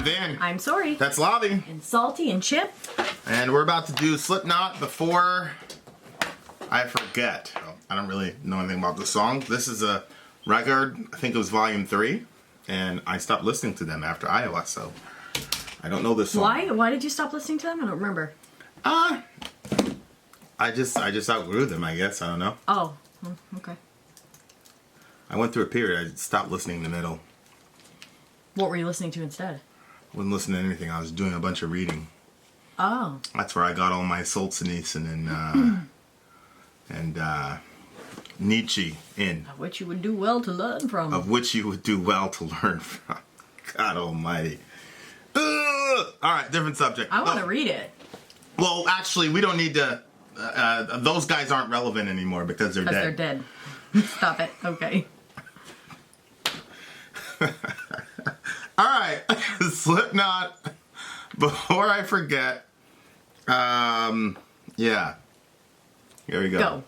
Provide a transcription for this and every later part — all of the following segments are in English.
Vin. I'm Sori. That's Lobby. And Salty and Chip. And we're about to do Slipknot before I forget. I don't really know anything about the song. This is a record, I think it was volume 3. And I stopped listening to them after Iowa, so I don't know this song. Why did you stop listening to them? I don't remember. I just outgrew them, I guess. I don't know. Oh, okay. I went through a period. I stopped listening in the middle. What were you listening to instead? I wasn't listening to anything. I was doing a bunch of reading. Oh. That's where I got all my Solzhenitsyn and Nietzsche in. Of which you would do well to learn from. Of which you would do well to learn from. God almighty. Ugh! Alright, different subject. I want to read it. Well, actually, we don't need to... those guys aren't relevant anymore because they're dead. They're dead. Stop it. Okay. Alright, Slipknot. Before I forget, yeah. Here we go. Go.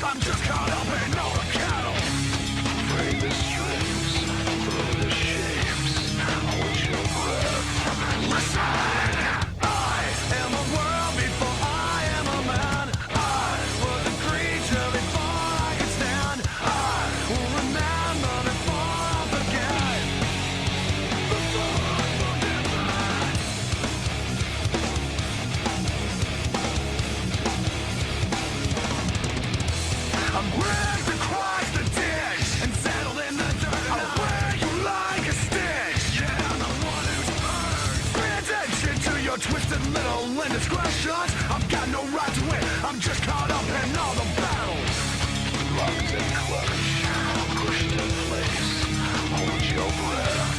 I'm just caught up in all the cattle. Free the strings, throw the shapes, hold your breath. Listen! I am a world before I am a man. I was a creature before I could stand. I will remember before I forget. Before I forget that. I'm rigged across the ditch and settled in the dirt. I'll wear you like a stitch. Yeah, I'm the one who's hurt. Pay attention to your twisted little indiscretions. I've got no right to win. I'm just caught up in all the battles. Locked in clutch, pushed in place. Hold your breath.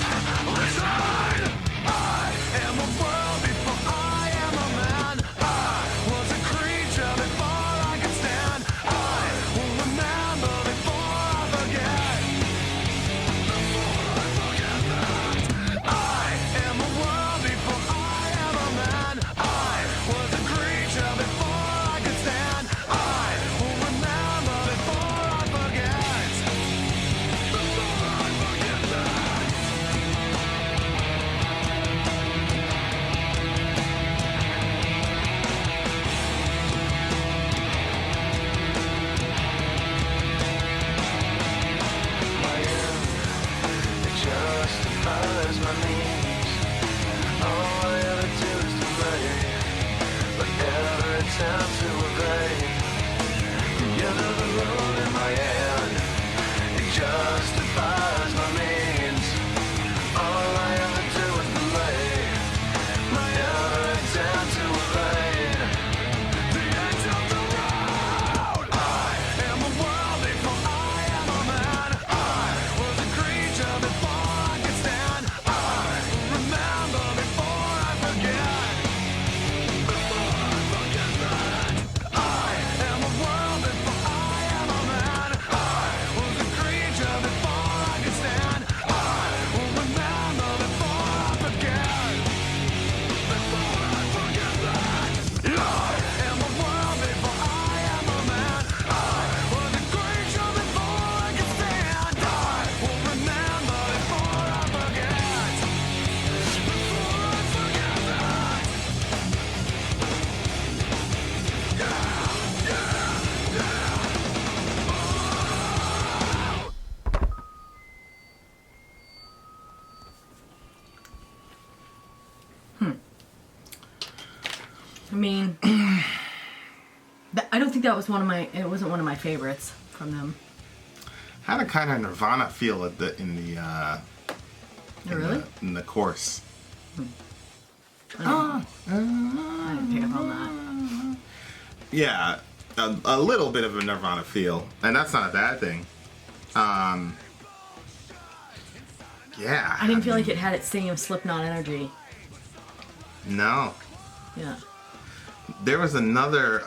Listen! I am a world before I am a man. I was a creature before I could stand. I will remember before I forget. Before I forget that. I am a world before I am a man. I was a creature before I could stand. I will remember before I forget. Before I forget that. My end, it justifies my means. All I ever do is delay, but every time to evade. The end of the road in my hand, it justifies my means. All I ever do is delay, my every attempt to evade. The end of the road. I am a world before I am a man. I was a creature before I could stand. I remember before I forget. Before I forget that. I am a world before I am a man. I was a creature before I could stand. I will remember before I forget. Before I forget that. I am a world before I am a man. I was a creature before I could stand. I will remember before I forget. Before I forget that. I mean, I don't think that was it wasn't one of my favorites from them. Had a kind of Nirvana feel at in the Really? In the chorus. I didn't pick up on that. Yeah, a little bit of a Nirvana feel, and that's not a bad thing. Yeah. I didn't feel like it had its same Slipknot energy. No. Yeah. There was another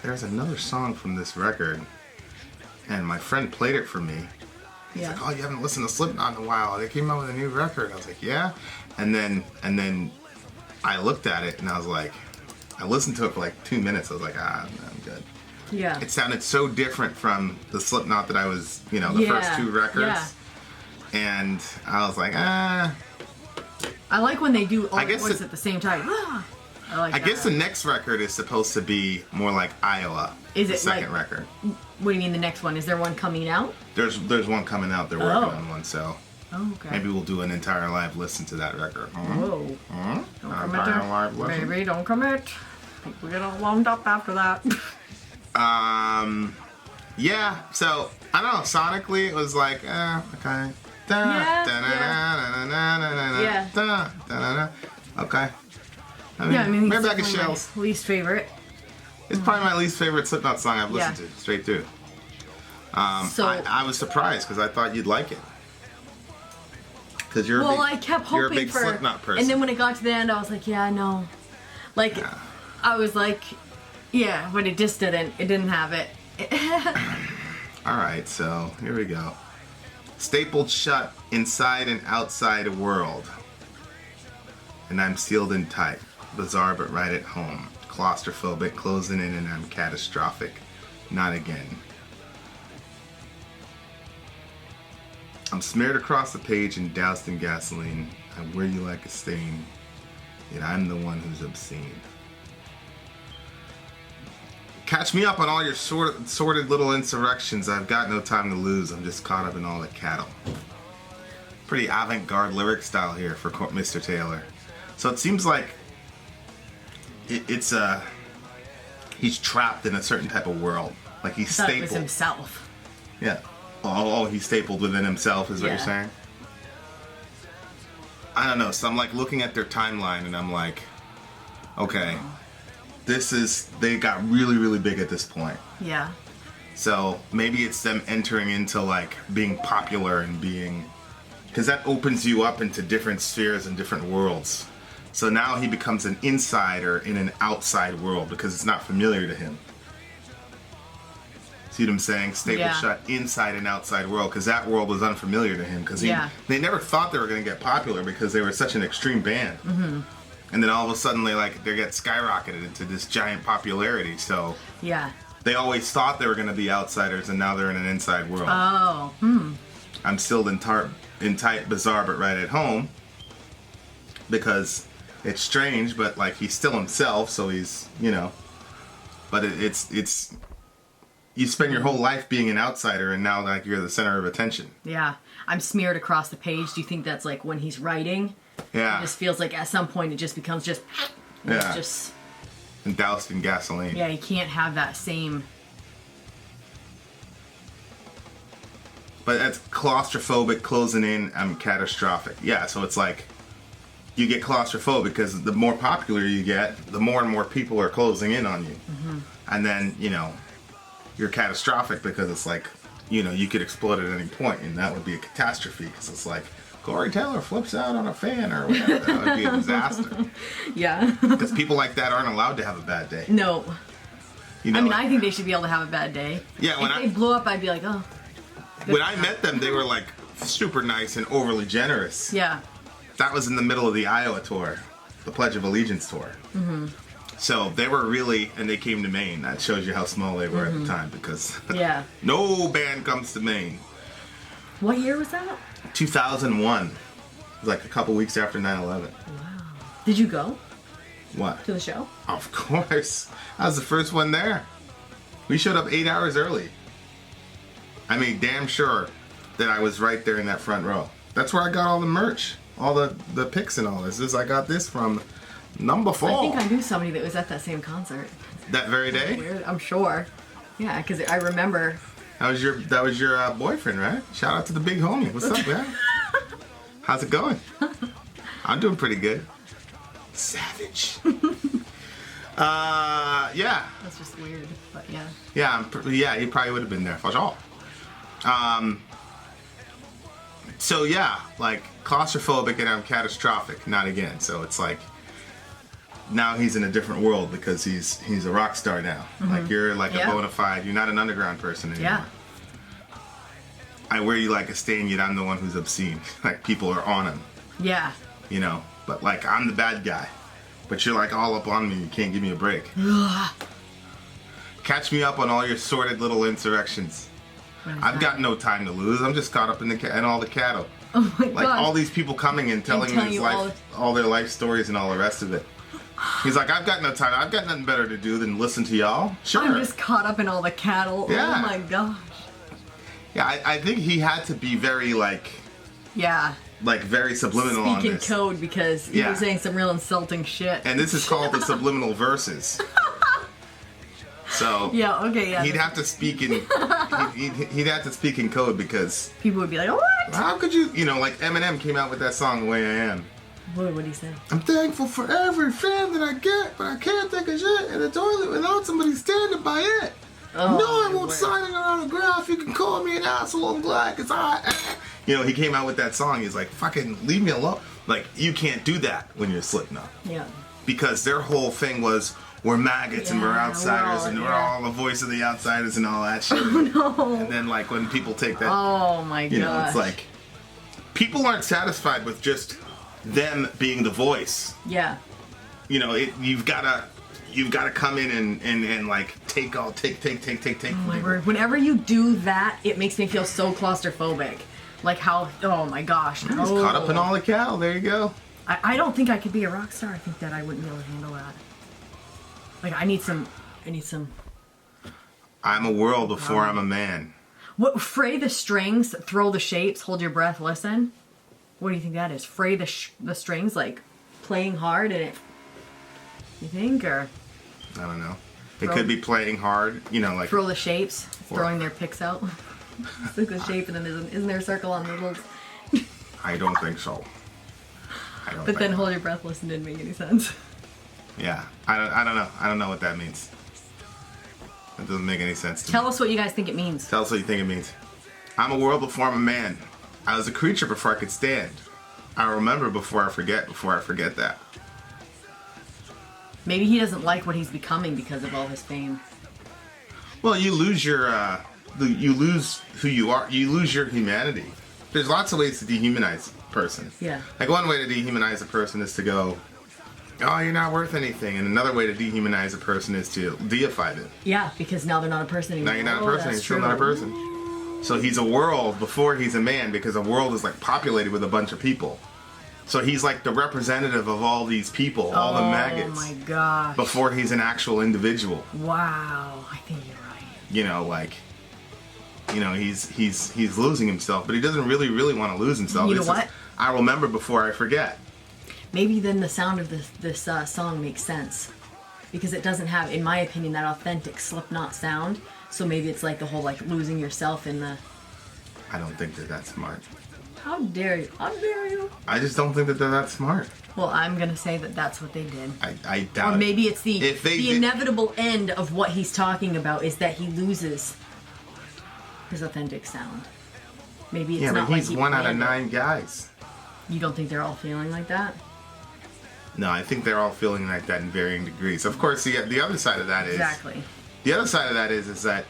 there's another song from this record, and my friend played it for me. He's Yeah. like, "Oh, you haven't listened to Slipknot in a while. They came out with a new record." I was like, "Yeah," and then I looked at it and I was like, I listened to it for like 2 minutes. I was like, I'm good. Yeah. It sounded so different from the Slipknot that I was, the first 2 records, Yeah. and I was like, ah. I like when they do all I at guess once it- at the same time. I like I that. guess the next record is supposed to be more like Iowa. Is the it second like- record? What do you mean the next one? Is there one coming out? There's one coming out. They're working Oh. on one, so Oh, okay. maybe we'll do an entire live listen to that record. Whoa. Huh? Don't An commit entire to- live listen. Baby, don't commit. People get all wound up after that. Yeah. So I don't know. Sonically, it was like, okay. Yeah. Okay. Yeah, I mean, Maybe it's Bag of definitely Shells. my least favorite. It's probably my least favorite Slipknot song I've listened Yeah. to, straight through. So, I was surprised because I thought you'd like it. Because you're well, a big, I kept you're a hoping big for, Slipknot person. and then when it got to the end, I was like, yeah, no, like, Yeah. I was like, yeah, but it just didn't. It didn't have it. All right, so here we go. Stapled shut inside and outside a world. And I'm sealed in tight. Bizarre but right at home. Claustrophobic, closing in, and I'm catastrophic. Not again. I'm smeared across the page and doused in gasoline. I wear you like a stain. Yet I'm the one who's obscene. Catch me up on all your sordid little insurrections. I've got no time to lose. I'm just caught up in all the cattle. Pretty avant-garde lyric style here for Mr. Taylor. So it seems like he's trapped in a certain type of world. Like he's I thought it was stapled. himself. Yeah. Oh, he's stapled within himself is what you're Yeah. saying? I don't know. So I'm like looking at their timeline and I'm like, okay, they got really, really big at this point. Yeah. So maybe it's them entering into like being popular and being, because that opens you up into different spheres and different worlds. So now he becomes an insider in an outside world because it's not familiar to him. See what I'm saying? Staple Yeah. shut inside and outside world because that world was unfamiliar to him because Yeah. they never thought they were going to get popular because they were such an extreme band. Mm-hmm. And then all of a sudden they get skyrocketed into this giant popularity. So Yeah. they always thought they were going to be outsiders and now they're in an inside world. Oh. I'm still in tight, bizarre, but right at home because it's strange, but like he's still himself, so he's, but it's you spend your whole life being an outsider and now like you're the center of attention. Yeah. I'm smeared across the page. Do you think that's like when he's writing? Yeah. It just feels like at some point it just becomes just. Yeah. It's just. And doused in gasoline. Yeah, you can't have that same. But that's claustrophobic, closing in, I'm catastrophic. Yeah, so it's like you get claustrophobic because the more popular you get, the more and more people are closing in on you. Mm-hmm. And then, you're catastrophic because it's like, you could explode at any point and that would be a catastrophe because it's like, Corey Taylor flips out on a fan or whatever. That would be a disaster. Yeah. Because people like that aren't allowed to have a bad day. No. You know, I mean, like- I think they should be able to have a bad day. Yeah, when if I- they blew up, I'd be like, oh. when I met them, they were like super nice and overly generous. Yeah. That was in the middle of the Iowa tour, the Pledge of Allegiance tour. Mm-hmm. So they were really, and they came to Maine. That shows you how small they were at the time because Yeah. no band comes to Maine. What year was that? 2001. It was like a couple weeks after 9/11. Did you go What? to the show? Of course. I was the first one there. We showed up 8 hours early. I made damn sure that I was right there in that front row. That's where I got all the merch, all the pics and all this. I got this from number 4. I think I knew somebody that was at that same concert. That very day? Weird. I'm sure. Yeah, because I remember That was your boyfriend, right? Shout out to the big homie. What's up, man? How's it going? I'm doing pretty good. Savage. Yeah. That's just weird, but yeah. Yeah, he probably would have been there for sure. So yeah, like claustrophobic and I'm catastrophic. Not again. So it's like now he's in a different world because he's a rock star now. Like you're like a bona fide. You're not an underground person anymore. Yeah. I wear you like a stain, yet I'm the one who's obscene. Like people are on him. Yeah. You know, but like I'm the bad guy. But you're like all up on me. You can't give me a break. Catch me up on all your sordid little insurrections. I've got no time to lose. I'm just caught up in all the cattle. Oh my Like gosh. all these people coming and telling me his life, all their life stories and all the rest of it. He's like, I've got no time. I've got nothing better to do than listen to y'all. Sure. I'm just caught up in all the cattle. Yeah. Oh my gosh. Yeah, I think he had to be very Yeah. very subliminal on Speaking this. code because he was saying some real insulting shit. And this is called the subliminal verses. So yeah, okay, yeah. he'd have to speak in he'd have to speak in code because people would be like, what? how could you like Eminem came out with that song The Way I Am. What would he say? I'm thankful for every fan that I get, but I can't take a shit in the toilet without somebody standing by it. Oh, No, I won't sign an autograph. You can call me an asshole. I'm glad because he came out with that song. He's like, fucking leave me alone. Like, you can't do that when you're Slipknot. Yeah. Because their whole thing was, we're maggots and we're outsiders and we're all the voice of the outsiders and all that shit. Oh, no. And then, like, when people take that, Oh, my gosh. it's like, people aren't satisfied with just them being the voice. Yeah. You've gotta come in and like take. Oh my word. Whenever you do that, it makes me feel so claustrophobic. Like how, oh my gosh. He's caught up in all the cattle. There you go. I don't think I could be a rock star. I think that I wouldn't be able to handle that. Like I need some. I'm a world before I'm a man. What? Fray the strings, throw the shapes, hold your breath, listen. What do you think that is? Fray the strings, like playing hard and it. You think, or? I don't know. It could be playing hard, like throw the shapes, throwing their picks out. It's like the shape, and then isn't there a circle on the little? I don't think so. But then hold your breath. Listen, didn't make any sense. Yeah, I don't know. I don't know what that means. That doesn't make any sense to me. Tell us what you guys think it means. Tell us what you think it means. I'm a world before I'm a man. I was a creature before I could stand. I remember before I forget that. Maybe he doesn't like what he's becoming because of all his fame. Well, you lose your, you lose who you are. You lose your humanity. There's lots of ways to dehumanize a person. Yeah. Like one way to dehumanize a person is to go, oh, you're not worth anything. And another way to dehumanize a person is to deify them. Yeah, because now they're not a person anymore. Now you're not a person. You're still not a person. So he's a world before he's a man because a world is like populated with a bunch of people. So he's like the representative of all these people, all the maggots. Oh my gosh. Before he's an actual individual. Wow, I think you're right. He's losing himself, but he doesn't really want to lose himself. You know what? I remember before I forget. Maybe then the sound of this song makes sense. Because it doesn't have, in my opinion, that authentic Slipknot sound. So maybe it's like the whole like losing yourself in the... I don't think that that's smart. How dare you? How dare you? I just don't think that they're that smart. Well, I'm going to say that that's what they did. I doubt Or maybe it's the inevitable end of what he's talking about is that he loses his authentic sound. Maybe it's not but he's like one out of planned it. 9 guys. You don't think they're all feeling like that? No, I think they're all feeling like that in varying degrees. Of course, the other side of that is... Exactly. The other side of that is that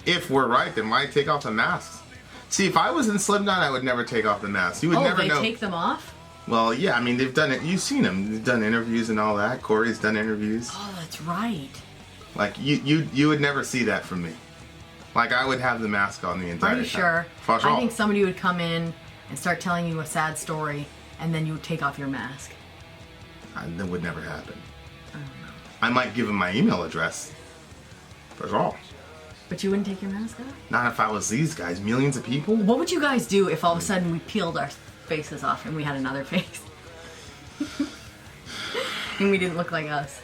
if we're right, then why take off the masks? See, if I was in Slipknot, I would never take off the mask. You would never know. Oh, they take them off? Well, yeah, I mean, they've done it. You've seen them. They've done interviews and all that. Corey's done interviews. Oh, that's right. Like, you would never see that from me. Like, I would have the mask on the entire time. Are you sure? For sure. I think somebody would come in and start telling you a sad story, and then you would take off your mask. That would never happen. I might give him my email address. For sure. But you wouldn't take your mask off? Not if I was these guys. Millions of people. What would you guys do if all of a sudden we peeled our faces off and we had another face? And we didn't look like us.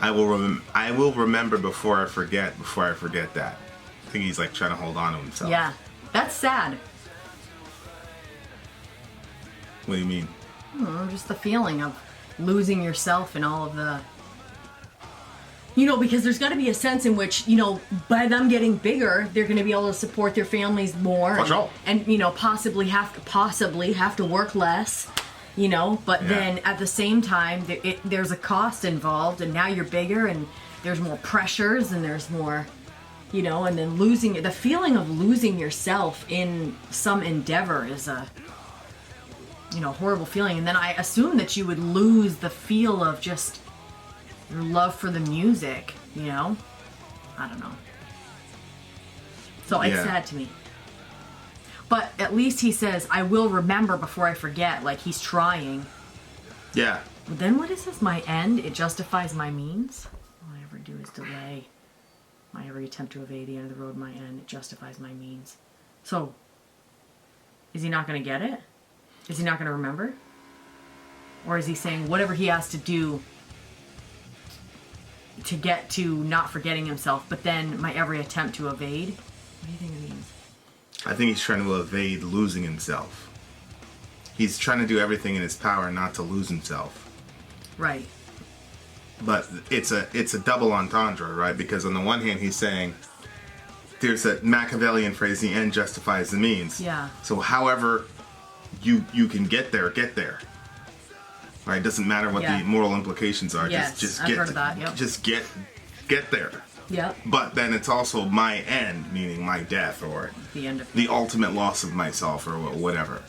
I will remember before I forget that. I think he's like trying to hold on to himself. Yeah, that's sad. What do you mean? Just the feeling of losing yourself and all of the, you know, because there's got to be a sense in which, you know, by them getting bigger, they're going to be able to support their families more, For sure. and you know, possibly have to work less, you know. But Yeah. then at the same time, there's a cost involved, and now you're bigger, and there's more pressures, and there's more, you know, and then the feeling of losing yourself in some endeavor is a, you know, horrible feeling. And then I assume that you would lose the feel of just your love for the music, you know? I don't know. So it's Yeah. sad to me. But at least he says, I will remember before I forget. Like, he's trying. Yeah. But then what is this? My end, it justifies my means? All I ever do is delay. My every attempt to evade the end of the road, my end, it justifies my means. So, is he not going to get it? Is he not going to remember? Or is he saying whatever he has to do to get to not forgetting himself, but then my every attempt to evade? What do you think it means? I think he's trying to evade losing himself. He's trying to do everything in his power not to lose himself. Right. But it's a double entendre, right? Because on the one hand, he's saying there's a Machiavellian phrase: the end justifies the means. Yeah. So, however you can get there, right? Doesn't matter what Yeah. the moral implications are. Yes, just I've get heard of that, yep. Just get there. Yep. But then it's also my end, meaning my death, or The end of the ultimate loss of myself, or whatever.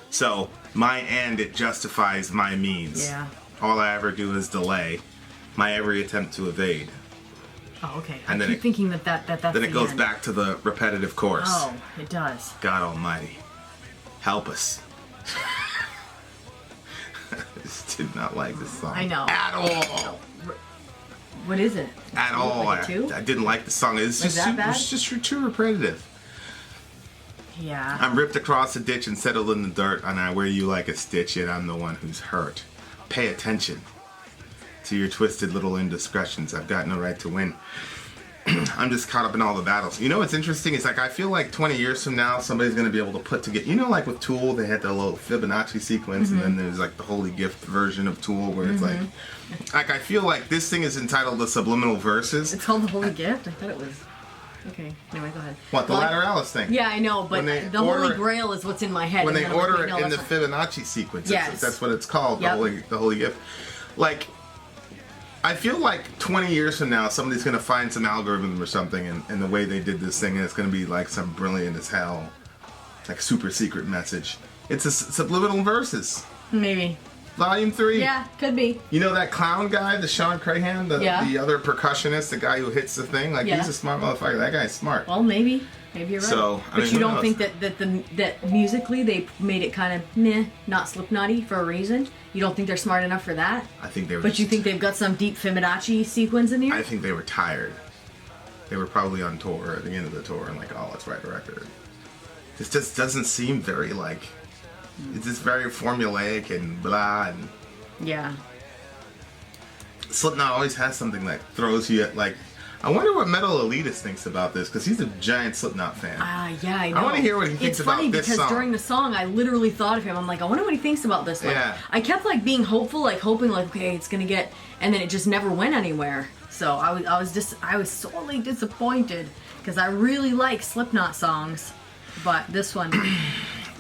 So my end, it justifies my means. Yeah. All I ever do is delay my every attempt to evade. Oh, okay. And I then keep thinking that's Then the it goes end. back to the repetitive course. Oh, it does. God Almighty, help us. I just did not like this song. I know. At all. What is it? At all. Like a two? I didn't like the song. It's Was just that bad? it's just too repetitive. Yeah. I'm ripped across the ditch and settled in the dirt, and I wear you like a stitch, yet I'm the one who's hurt. Pay attention to your twisted little indiscretions. I've got no right to win. I'm just caught up in all the battles. You know what's interesting is, like, I feel like 20 years from now, somebody's going to be able to put together, you know, like with Tool, they had the little Fibonacci sequence, and then there's like the Holy Gift version of Tool, where it's like I feel like this thing is entitled The Subliminal Verses. It's called the Holy Gift? I thought it was... Okay, anyway, go ahead. What, the Well, Lateralis thing? Yeah, I know, but When they the Holy order it- Grail is what's in my head. When and they then I'm like, order wait, no, it in the that's Fibonacci sequence, Yes. that's what it's called, Yep. the Holy Gift. Like, I feel like 20 years from now, somebody's going to find some algorithm or something, and the way they did this thing, and it's going to be like some brilliant as hell, like super secret message. It's a subliminal verses. not- Maybe. Volume 3. Yeah, could be. You know that clown guy, the Sean Crahan, Yeah. the other percussionist, the guy who hits the thing? Like, Yeah. he's a smart motherfucker. That guy's smart. Well, maybe. Maybe you're right. So, I but mean, you who don't knows? think that musically they made it kind of meh, not Slipknot-y for a reason? You don't think they're smart enough for that? I think they were But you think they've got some deep Fibonacci sequence in here? I think they were tired. They were probably on tour at the end of the tour and like, oh, let's write a record. This just doesn't seem very like, it's just very formulaic and blah. And Yeah. Slipknot always has something that throws you at like, I wonder what Metal Elitist thinks about this, because he's a giant Slipknot fan. Yeah, I know. wanna hear what he thinks It's funny about this because song. during the song, I literally thought of him. I'm like, I wonder what he thinks about this one. Yeah. I kept like being hopeful, like hoping, like, okay, it's gonna get, and then it just never went anywhere. So I was sorely disappointed because I really like Slipknot songs, but this one,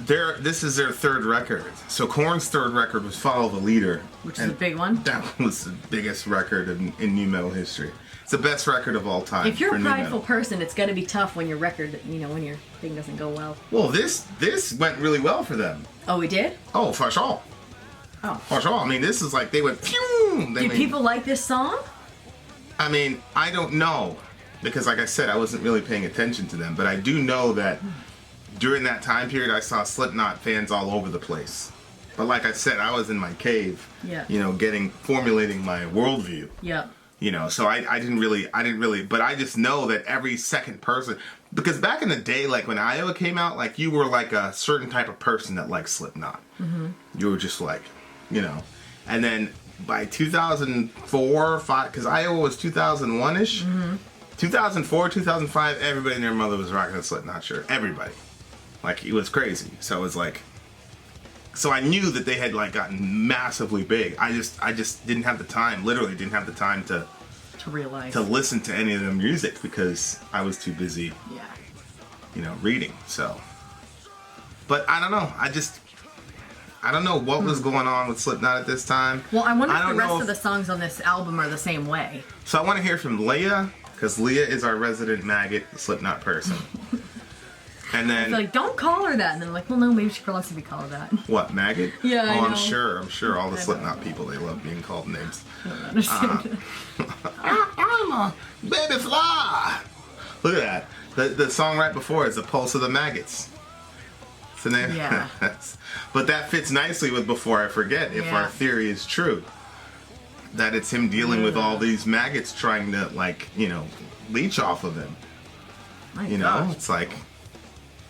This is their third record. So Korn's third record was Follow the Leader. which is and a big one. That was the biggest record in nu metal history. It's the best record of all time. If you're for a nu prideful metal. person, it's gonna be tough when your record, when your thing doesn't go well. Well, this went really well for them. Oh, we did? Oh, for sure. Oh. For sure. I mean, this is like they went. Phew! Did people like this song? I mean, I don't know, because like I said, I wasn't really paying attention to them, but I do know that during that time period, I saw Slipknot fans all over the place. But like I said, I was in my cave, Yeah. formulating my worldview. Yep. So I didn't really, but I just know that every second person, because back in the day, like when Iowa came out, like you were like a certain type of person that liked Slipknot. Mm-hmm. You were just like, and then by 2004 or 5, because Iowa was 2001-ish, 2004, 2005, everybody and their mother was rocking a Slipknot shirt. Everybody. Like, it was crazy. So it was like, so I knew that they had like gotten massively big. I just didn't have the time, literally didn't have the time to realize, to listen to any of the music because I was too busy, yeah, you know, reading. So, but I don't know. I don't know what was going on with Slipknot at this time. Well, I wonder if the don't rest know of the songs on this album are the same way. So I want to hear from Leah, because Leah is our resident maggot Slipknot person. And then, I feel like, don't call her that. And then I'm like, well, no, maybe she wants to be called that. what, maggot? Yeah, I know. I'm sure all the I Slipknot know. people, they love being called names. I don't understand. I'm a baby fly. Look at that. The song right before is The Pulse of the Maggots. It's the name. Yeah. But that fits nicely with Before I Forget, if Yeah. our theory is true. That it's him dealing with all these maggots trying to, like, you know, leech off of him. My You know, gosh. it's like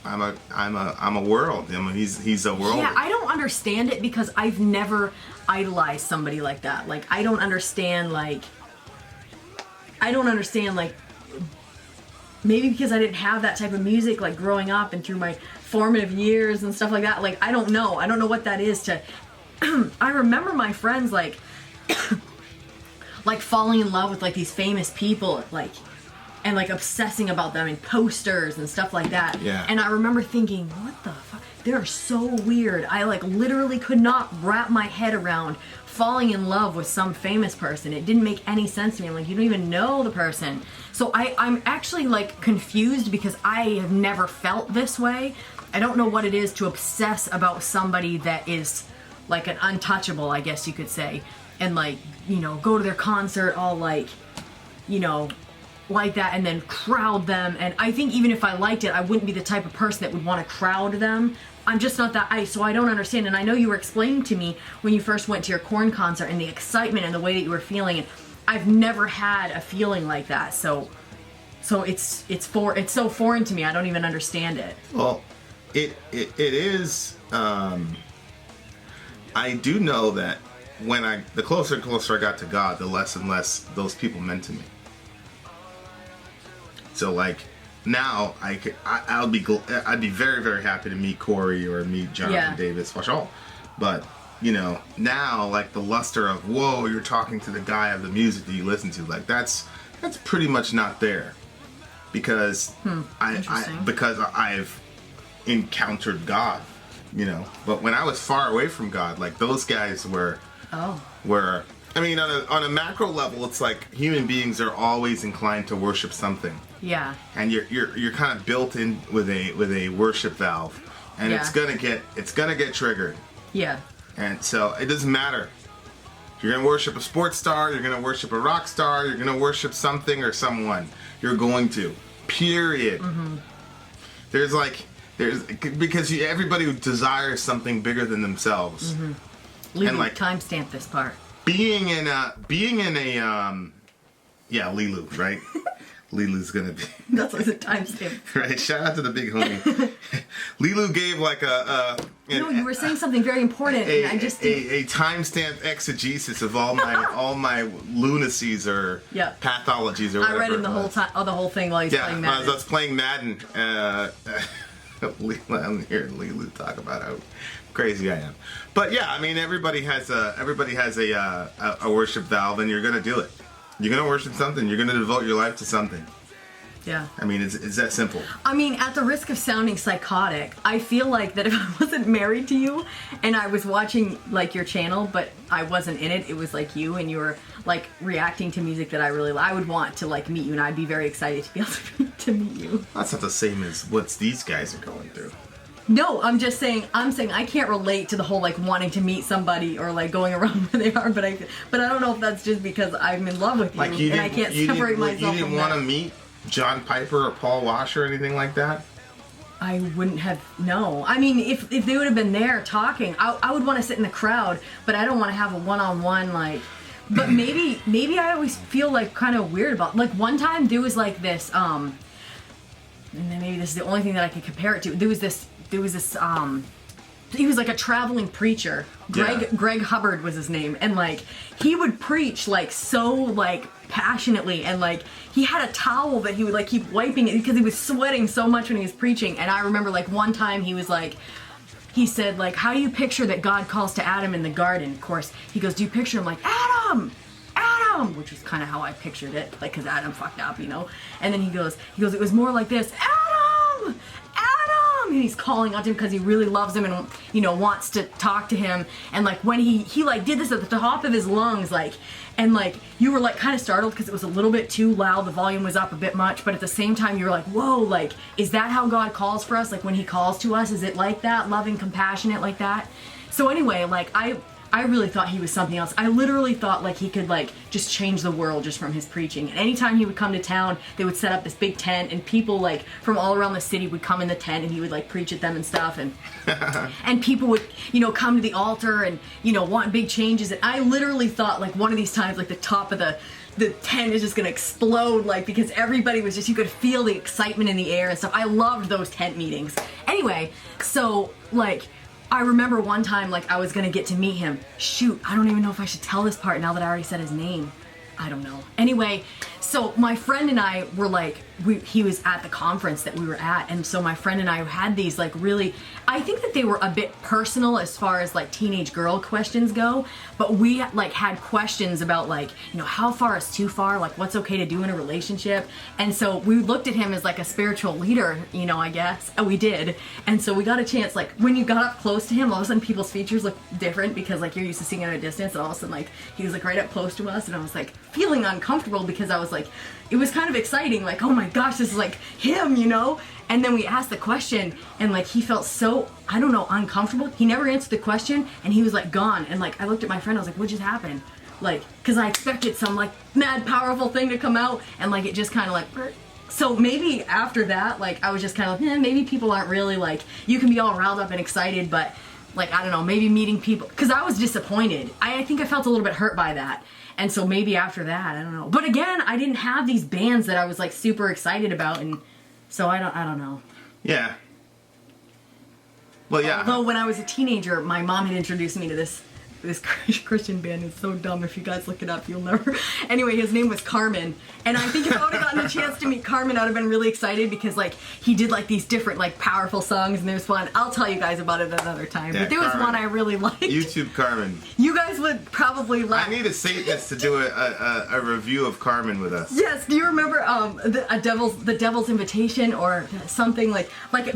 I'm a world. I mean, he's a world. Yeah, I don't understand it because I've never idolized somebody like that. Like, I don't understand, like, maybe because I didn't have that type of music, like, growing up and through my formative years and stuff like that. Like, I don't know what that is to, I remember my friends, like, like, falling in love with, like, these famous people, like, and like obsessing about them in posters and stuff like that. Yeah. And I remember thinking, what the fuck? They're so weird. I like literally could not wrap my head around falling in love with some famous person. It didn't make any sense to me. I'm like, you don't even know the person. So I'm actually like confused because I have never felt this way. I don't know what it is to obsess about somebody that is like an untouchable, I guess you could say. And like, you know, go to their concert all like, you know, like that and then crowd them. And I think even if I liked it, I wouldn't be the type of person that would want to crowd them. I'm just not that. So I don't understand. And I know you were explaining to me when you first went to your Korn concert and the excitement and the way that you were feeling. And I've never had a feeling like that. So it's so foreign to me. I don't even understand it. Well, it is. I do know that when the closer and closer I got to God, the less and less those people meant to me. So like now I'd be very, very happy to meet Corey or meet Jonathan Davis, Washall. But you know, now like the luster of whoa, you're talking to the guy of the music that you listen to, like that's pretty much not there. Because I've encountered God, you know. But when I was far away from God, like those guys were I mean, on a macro level, it's like human beings are always inclined to worship something. Yeah. And you're kind of built in with a worship valve, and it's gonna get triggered. Yeah. And so it doesn't matter. You're gonna worship a sports star. You're gonna worship a rock star. You're gonna worship something or someone. You're going to. Period. Mm-hmm. There's because everybody desires something bigger than themselves. Mm-hmm. Lulu, and like timestamp this part. Being in a Lilu, right? Lilu's gonna be That's like a timestamp. right. Shout out to the big homie. Lilu gave like No, you were saying something very important, and I just a timestamp exegesis of all my lunacies or pathologies or whatever. I read him the whole time, the whole thing while he's playing Madden. I was playing Madden. I'm hearing Lilu talk about how crazy I am, but yeah, I mean everybody has a worship valve, and you're gonna do it. You're gonna worship something. You're gonna devote your life to something. Yeah. I mean, it's that simple. I mean, at the risk of sounding psychotic, I feel like that if I wasn't married to you and I was watching like your channel, but I wasn't in it, it was like you and you were like reacting to music that I really like, I would want to like meet you, and I'd be very excited to be able to meet you. That's not the same as what these guys are going through. No, I'm saying I can't relate to the whole like wanting to meet somebody or like going around where they are, but I don't know if that's just because I'm in love with you, Like and I can't separate myself from that. You didn't want to meet John Piper or Paul Washer or anything like that? I wouldn't have, no. I mean, if they would have been there talking, I would want to sit in the crowd, but I don't want to have a one-on-one, like, but maybe I always feel like kind of weird about, like one time there was like this, and then maybe this is the only thing that I can compare it to, there was this he was like a traveling preacher. Greg Hubbard was his name, and like he would preach like so like passionately, and like he had a towel that he would like keep wiping it because he was sweating so much when he was preaching. And I remember like one time he said like, how do you picture that God calls to Adam in the garden? Of course, he goes, do you picture him like Adam? Which was kind of how I pictured it, like because Adam fucked up, you know. And then he goes, it was more like this, Adam, and he's calling out to him because he really loves him and, you know, wants to talk to him. And like when he like did this at the top of his lungs, like, and like you were like kind of startled because it was a little bit too loud, the volume was up a bit much, but at the same time you were like, whoa, like, is that how God calls for us? Like when he calls to us, is it like that, loving, compassionate, like that? So anyway, like I really thought he was something else. I literally thought like he could like just change the world just from his preaching. And anytime he would come to town, they would set up this big tent, and people like from all around the city would come in the tent, and he would like preach at them and stuff. And and people would, you know, come to the altar and, you know, want big changes. And I literally thought like one of these times like the top of the tent is just gonna explode, like, because everybody was just, you could feel the excitement in the air and stuff. I loved those tent meetings. Anyway, so like I remember one time, like, I was gonna get to meet him. Shoot, I don't even know if I should tell this part now that I already said his name. I don't know. Anyway, so my friend and I were like, he was at the conference that we were at, and so my friend and I had these like really, I think that they were a bit personal as far as like teenage girl questions go, but we like had questions about like, you know, how far is too far, like what's okay to do in a relationship. And so we looked at him as like a spiritual leader, you know, I guess. And we did. And so we got a chance, like when you got up close to him, all of a sudden people's features look different because like you're used to seeing him at a distance, and all of a sudden like he was like right up close to us, and I was like feeling uncomfortable because I was like, it was kind of exciting, like, oh my gosh, this is like him, you know? And then we asked the question, and like he felt so, I don't know, uncomfortable. He never answered the question, and he was like gone. And like I looked at my friend, I was like, what just happened? Like, because I expected some like mad powerful thing to come out, and like it just kind of like, so maybe after that, like I was just kind of like, maybe people aren't really like, you can be all riled up and excited, but like, I don't know, maybe meeting people, because I was disappointed. I think I felt a little bit hurt by that. And so maybe after that, I don't know. But again, I didn't have these bands that I was like super excited about, and so I don't know. Yeah. Well, yeah. Although when I was a teenager, my mom had introduced me to this Christian band. It's so dumb. If you guys look it up, you'll never. Anyway, his name was Carmen, and I think if I would have gotten a chance to meet Carmen, I would have been really excited because like he did like these different like powerful songs, and it was fun. I'll tell you guys about it another time. Yeah, but there was Carmen. One I really liked. YouTube Carmen. You guys would probably like. I need a Satanist to do a review of Carmen with us. Yes. Do you remember the Devil's Invitation or something like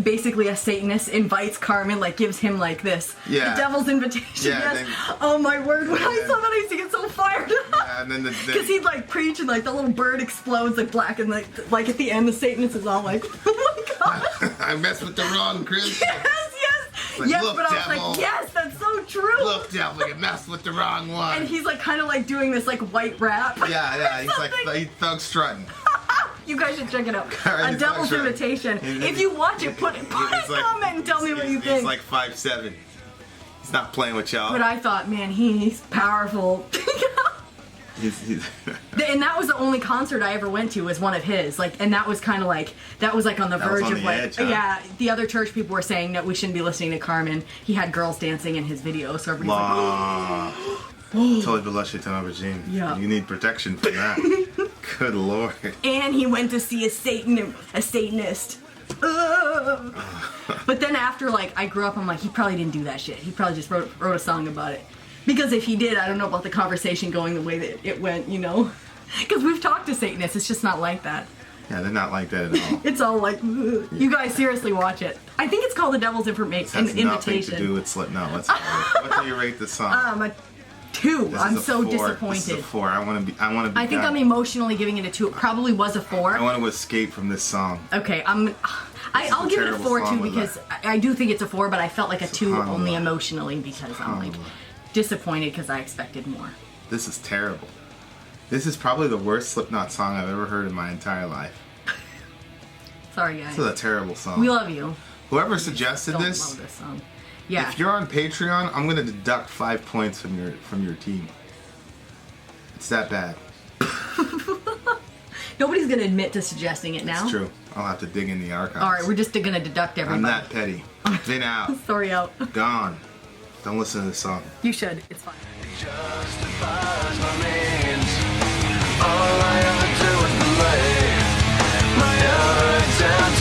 basically a Satanist invites Carmen, like gives him like this. Yeah. The Devil's Invitation. Yeah, Yes. Oh my word! When I saw that, I used to get so fired up. Yeah, and then because he'd like preach, and like the little bird explodes like black, and like at the end, the Satanist is all like, "Oh my god!" I messed with the wrong Chris. Yes, Like, yes. look, But I was devil. like, yes, that's so true. Look, devil, you messed with the wrong one. And he's like kind of like doing this like white rap. Yeah, he's like Something. he's thug strutting. You guys should check it out. Alright, A he's Devil's not sure. Invitation. If you watch it, put a comment and tell me what you think. He's like 5'7". He's not playing with y'all. But I thought, man, he's powerful. He's And that was the only concert I ever went to was one of his. Like, and that was kind of like on the That was verge on of the like, edge, huh? yeah. The other church people were saying that we shouldn't be listening to Carmen. He had girls dancing in his video, so everybody's like, Totally blushy to Regime. Yeah. You need protection from that. Good lord. and he went to see a Satanist. Ugh. But then after like I grew up, I'm like, he probably didn't do that shit. He probably just wrote a song about it. Because if he did, I don't know about the conversation going the way that it went, you know? Because we've talked to Satanists, it's just not like that. Yeah, they're not like that at all. It's all like, ugh. You guys seriously watch it. I think it's called The Devil's It has Invitation. nothing to do with Slipknot. Let's what do you rate this song? A 2. This I'm is a so 4. disappointed. This is a 4. I want to be. I think done. I'm emotionally giving it a 2. It probably was a 4. I want to escape from this song. Okay, I'll a give it a terrible 4 song too with because I do think it's a 4, but I felt like a 2 Subhanallah. only emotionally because I'm like disappointed because I expected more. This is terrible. This is probably the worst Slipknot song I've ever heard in my entire life. Sorry, guys. This is a terrible song. We love you. Whoever suggested Don't this, love this song. Yeah. if you're on Patreon, I'm gonna deduct 5 points from your team. It's that bad. Nobody's gonna admit to suggesting it now. It's true. I'll have to dig in the archives. All right, we're just gonna deduct I'm everybody. that petty. Vin out. Sorry, out. Gone. Don't listen to this song. You should. It's fine. Justifies my means. All I ever do is delay my own attempt